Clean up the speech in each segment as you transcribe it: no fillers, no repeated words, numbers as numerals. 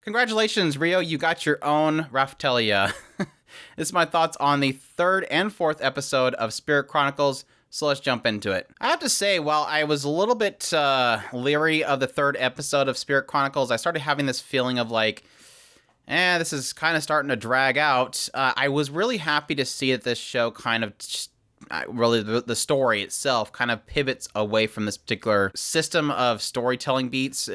Congratulations, Rio, you got your own Raftelia. This is my thoughts on the third and fourth episode of Spirit Chronicles, so let's jump into it. I have to say, while I was a little bit leery of the third episode of Spirit Chronicles, I started having this feeling of like, this is kind of starting to drag out. I was really happy to see that this show kind of really the story itself kind of pivots away from this particular system of storytelling beats.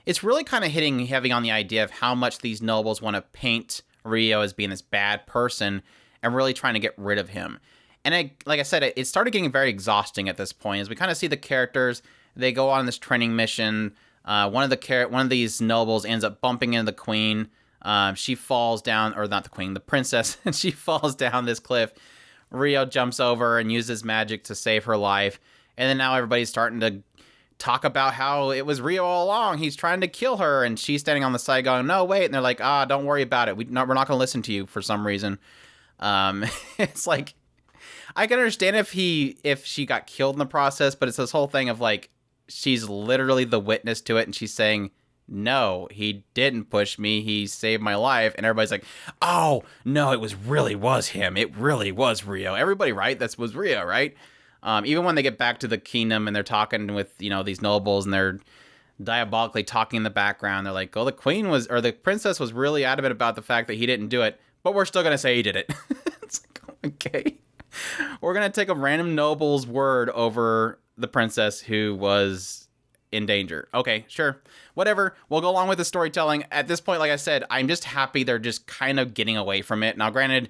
It's really kind of hitting heavy on the idea of how much these nobles want to paint Rio as being this bad person and really trying to get rid of him. And like I said, it started getting very exhausting at this point as we kind of see the characters. They go on this training mission. One of these nobles ends up bumping into the queen. She falls down, or not the queen, the princess, and she falls down this cliff. Rio jumps over and uses magic to save her life. And then now everybody's starting to talk about how it was Rio all along. He's trying to kill her, and she's standing on the side going, no, wait. And they're like, don't worry about it. We're not going to listen to you for some reason. It's like, I can understand if she got killed in the process, but it's this whole thing of like, she's literally the witness to it, and she's saying, no, he didn't push me. He saved my life. And everybody's like, oh, no, it really was him. It really was Rio. Everybody, right? That was Rio, right? Even when they get back to the kingdom and they're talking with, these nobles and they're diabolically talking in the background, they're like, oh, the princess was really adamant about the fact that he didn't do it, but we're still going to say he did it. It's like, okay. We're going to take a random noble's word over the princess who was in danger. Okay, sure. Whatever. We'll go along with the storytelling. At this point, like I said, I'm just happy they're just kind of getting away from it. Now, granted,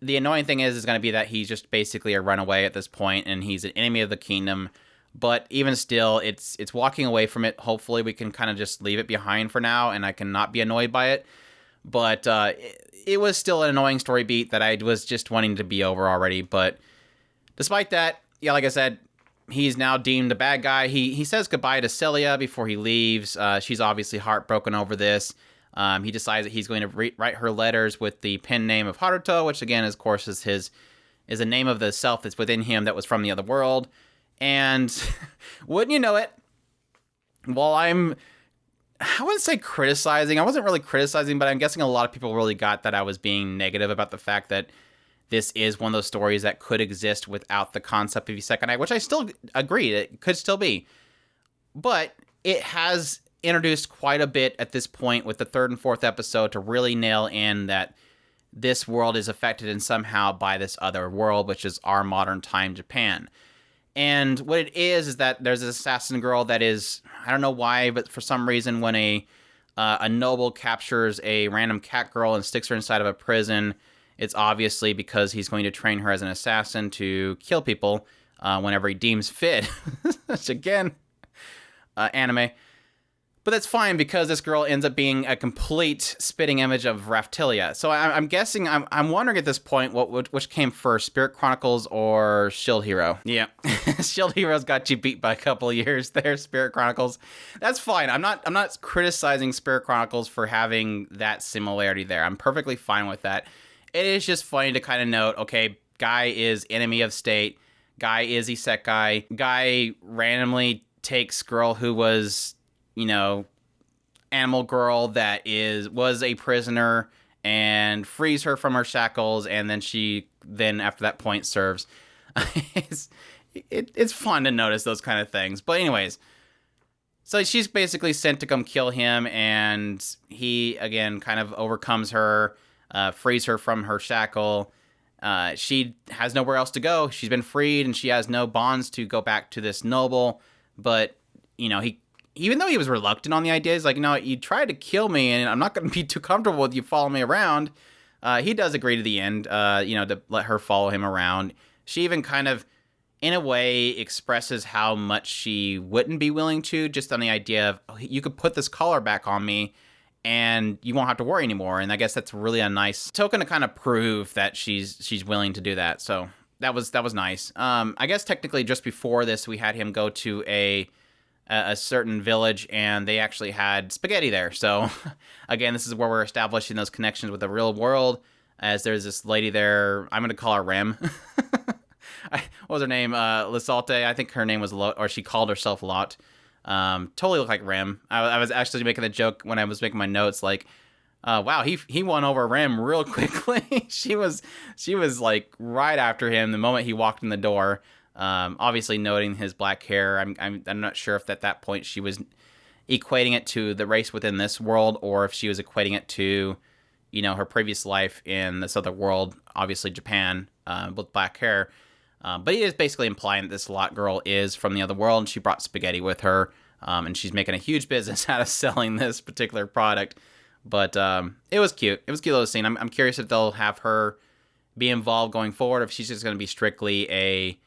the annoying thing is going to be that he's just basically a runaway at this point, and he's an enemy of the kingdom. But even still, it's walking away from it. Hopefully, we can kind of just leave it behind for now, and I can not be annoyed by it. But it was still an annoying story beat that I was just wanting to be over already. But despite that, yeah, like I said, he's now deemed a bad guy. He says goodbye to Celia before he leaves. She's obviously heartbroken over this. He decides that he's going to write her letters with the pen name of Haruto, which again, of course, is a name of the self that's within him that was from the other world. And wouldn't you know it, while I wouldn't say criticizing. I wasn't really criticizing, but I'm guessing a lot of people really got that I was being negative about the fact that this is one of those stories that could exist without the concept of Isekai, which I still agree, it could still be. But it has introduced quite a bit at this point with the third and fourth episode to really nail in that this world is affected in somehow by this other world, which is our modern time Japan. And what it is that there's this assassin girl that is, I don't know why, but for some reason when a noble captures a random cat girl and sticks her inside of a prison, it's obviously because he's going to train her as an assassin to kill people whenever he deems fit. Which again, anime. But that's fine because this girl ends up being a complete spitting image of Raftelia. So I'm guessing, I'm wondering at this point which came first, Spirit Chronicles or Shield Hero. Yeah, Shield Hero's got you beat by a couple of years there, Spirit Chronicles. That's fine. I'm not criticizing Spirit Chronicles for having that similarity there. I'm perfectly fine with that. It is just funny to kind of note, okay, guy is enemy of state, guy is isekai, guy randomly takes girl who was, animal girl that was a prisoner and frees her from her shackles, and then she after that point serves. It's fun to notice those kind of things. But anyways, so she's basically sent to come kill him, and he, again, kind of overcomes her, frees her from her shackle. She has nowhere else to go. She's been freed, and she has no bonds to go back to this noble. But, even though he was reluctant on the idea, he's like, no, you tried to kill me, and I'm not going to be too comfortable with you following me around. He does agree to the end, to let her follow him around. She even kind of, in a way, expresses how much she wouldn't be willing to, just on the idea of, oh, you could put this collar back on me, and you won't have to worry anymore. And I guess that's really a nice token to kind of prove that she's willing to do that. So that was nice. I guess technically just before this, we had him go to a certain village, and they actually had spaghetti there. So again, this is where we're establishing those connections with the real world, as there's this lady there. I'm going to call her Rem. What was her name? Lisalte. I think her name was Lot, or she called herself Lot. Totally looked like Rim. I was actually making a joke when I was making my notes, like, wow, he won over Rim real quickly. She was like right after him the moment he walked in the door. Obviously noting his black hair. I'm not sure if at that point she was equating it to the race within this world, or if she was equating it to, her previous life in this other world, obviously Japan, with black hair. But he is basically implying that this lot girl is from the other world, and she brought spaghetti with her, and she's making a huge business out of selling this particular product. But it was cute. It was a cute little scene. I'm curious if they'll have her be involved going forward, if she's just going to be strictly a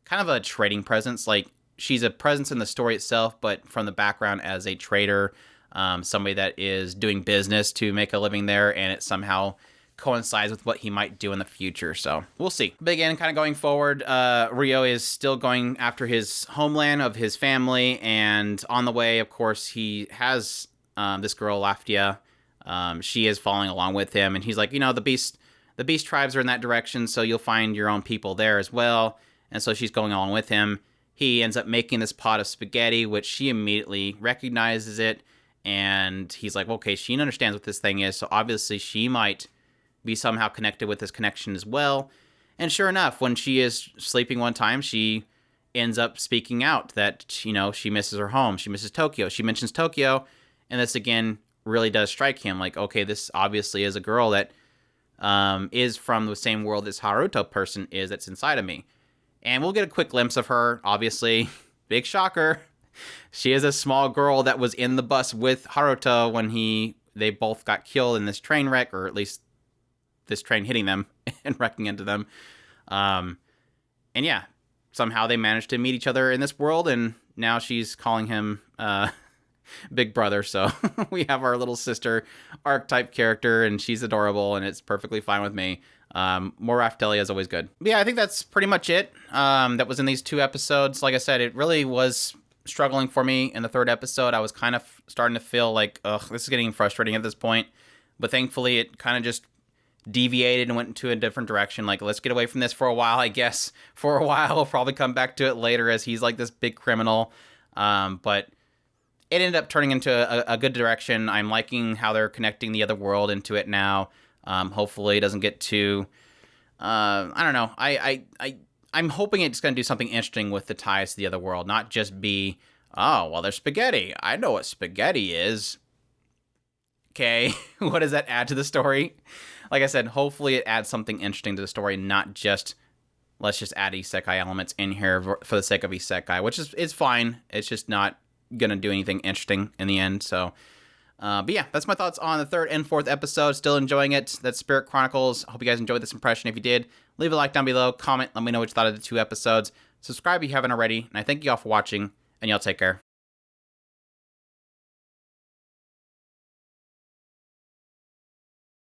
kind of a trading presence. Like, she's a presence in the story itself, but from the background as a trader, somebody that is doing business to make a living there, and it somehow coincides with what he might do in the future. So we'll see. But again, kind of going forward, Rio is still going after his homeland of his family, and on the way, of course, he has this girl, Laftia. She is following along with him, and he's like, the beast tribes are in that direction, so you'll find your own people there as well. And so she's going along with him. He ends up making this pot of spaghetti, which she immediately recognizes it, and he's like, okay, she understands what this thing is, so obviously she might be somehow connected with this connection as well. And sure enough, when she is sleeping one time, she ends up speaking out that, she misses her home. She misses Tokyo. She mentions Tokyo, and this again really does strike him. Like, okay, this obviously is a girl that is from the same world this Haruto person is that's inside of me. And we'll get a quick glimpse of her, obviously. Big shocker. She is a small girl that was in the bus with Haruto when they both got killed in this train wreck, or at least this train hitting them and wrecking into them. And yeah, somehow they managed to meet each other in this world, and now she's calling him Big Brother. So we have our little sister archetype character, and she's adorable, and it's perfectly fine with me. More Raftelia is always good. But yeah, I think that's pretty much it. That was in these 2 episodes. Like I said, it really was struggling for me in the 3rd episode. I was kind of starting to feel like, this is getting frustrating at this point. But thankfully, it kind of just deviated and went into a different direction. Like, let's get away from this for a while, I guess. For a while, we'll probably come back to it later as he's like this big criminal. But it ended up turning into a good direction. I'm liking how they're connecting the other world into it now. Hopefully it doesn't get too, I don't know. I'm hoping it's going to do something interesting with the ties to the other world, not just be, oh, well, there's spaghetti. I know what spaghetti is. Okay, what does that add to the story? Like I said, hopefully it adds something interesting to the story, not just, let's just add isekai elements in here for the sake of isekai, which is fine. It's just not going to do anything interesting in the end, so... but yeah, that's my thoughts on the 3rd and 4th episode. Still enjoying it. That's Spirit Chronicles. Hope you guys enjoyed this impression. If you did, leave a like down below. Comment. Let me know what you thought of the 2 episodes. Subscribe if you haven't already. And I thank you all for watching. And y'all take care.